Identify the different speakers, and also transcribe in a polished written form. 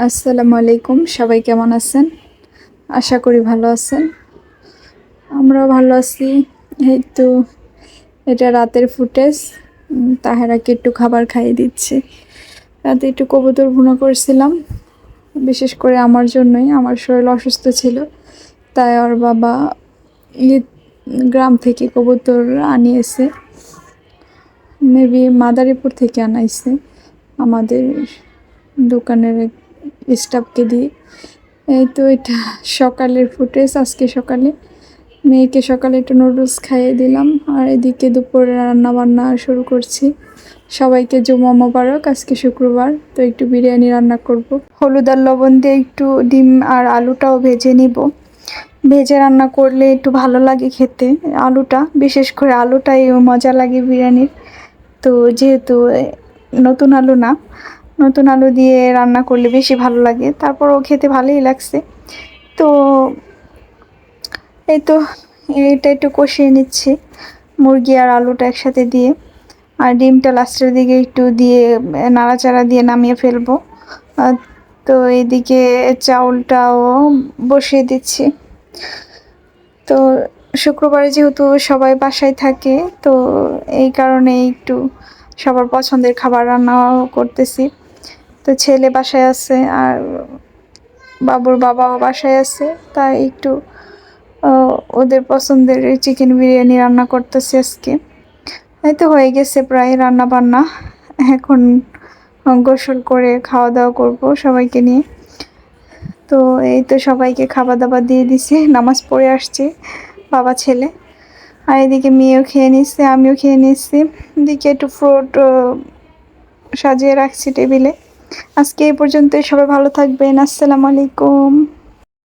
Speaker 1: আসসালামু আলাইকুম, সবাই কেমন আছেন? আশা করি ভালো আছেন। আমরাও ভালো আছি। এই তো এটা রাতের ফুটেজ। তাহেরাকে একটু খাবার খাইয়ে দিচ্ছি। রাতে একটু কবুতর ভুনা করছিলাম, বিশেষ করে আমার জন্যই। আমার শরীর অসুস্থ ছিল, তাই ওর বাবা ঈদ গ্রাম থেকে কবুতর আনিয়েছে, মেবি মাদারীপুর থেকে আনাইছে আমাদের দোকানের স্টাফকে দিয়ে। এই তো এটা সকালের ফুটেজ। আজকে সকালে মেয়েকে সকালে একটু নুডলস খাইয়ে দিলাম, আর এদিকে দুপুরে রান্না বান্না শুরু করছি। সবাইকে জুমা মোবারক। আজকে শুক্রবার, তো একটু বিরিয়ানি রান্না করব। হলুদ আর লবণ দিয়ে একটু ডিম আর আলুটাও ভেজে নিব। ভেজে রান্না করলে একটু ভালো লাগে খেতে। আলুটা, বিশেষ করে আলুটাই মজা লাগে বিরিয়ানির। তো যেহেতু নতুন আলু না, নতুন আলু দিয়ে রান্না করলে বেশি ভালো লাগে। তারপরও খেতে ভালোই লাগছে। তো এই তো এটা একটু কষিয়ে নিচ্ছি, মুরগি আর আলুটা একসাথে দিয়ে। আর ডিমটা লাস্টের দিকে একটু দিয়ে নাড়াচাড়া দিয়ে নামিয়ে ফেলবো। তো এইদিকে চাউলটাও বসিয়ে দিচ্ছি। তো শুক্রবারে যেহেতু সবাই বাসায় থাকে, তো এই কারণে একটু সবার পছন্দের খাবার রান্নাও করতেছি। তো ছেলে বাসায় আছে আর বাবুর বাবাও বাসায় আছে, তাই একটু ওদের পছন্দের চিকেন বিরিয়ানি রান্না করতেছি আজকে। এই তো হয়ে গেছে প্রায় রান্না বান্না। এখন গোসল করে খাওয়া দাওয়া করব সবাইকে নিয়ে। তো এই তো সবাইকে খাবার দাবার দিয়ে দিছি, নামাজ পড়ে আসছি বাবা ছেলে। আর এদিকে মেয়েও খেয়ে নিচ্ছে, আমিও খেয়ে নিচ্ছি। এদিকে একটু ফ্রুট সাজিয়ে রাখছি টেবিলে। আজকে এই পর্যন্তই। সবাই ভালো থাকবেন। আসসালামু আলাইকুম।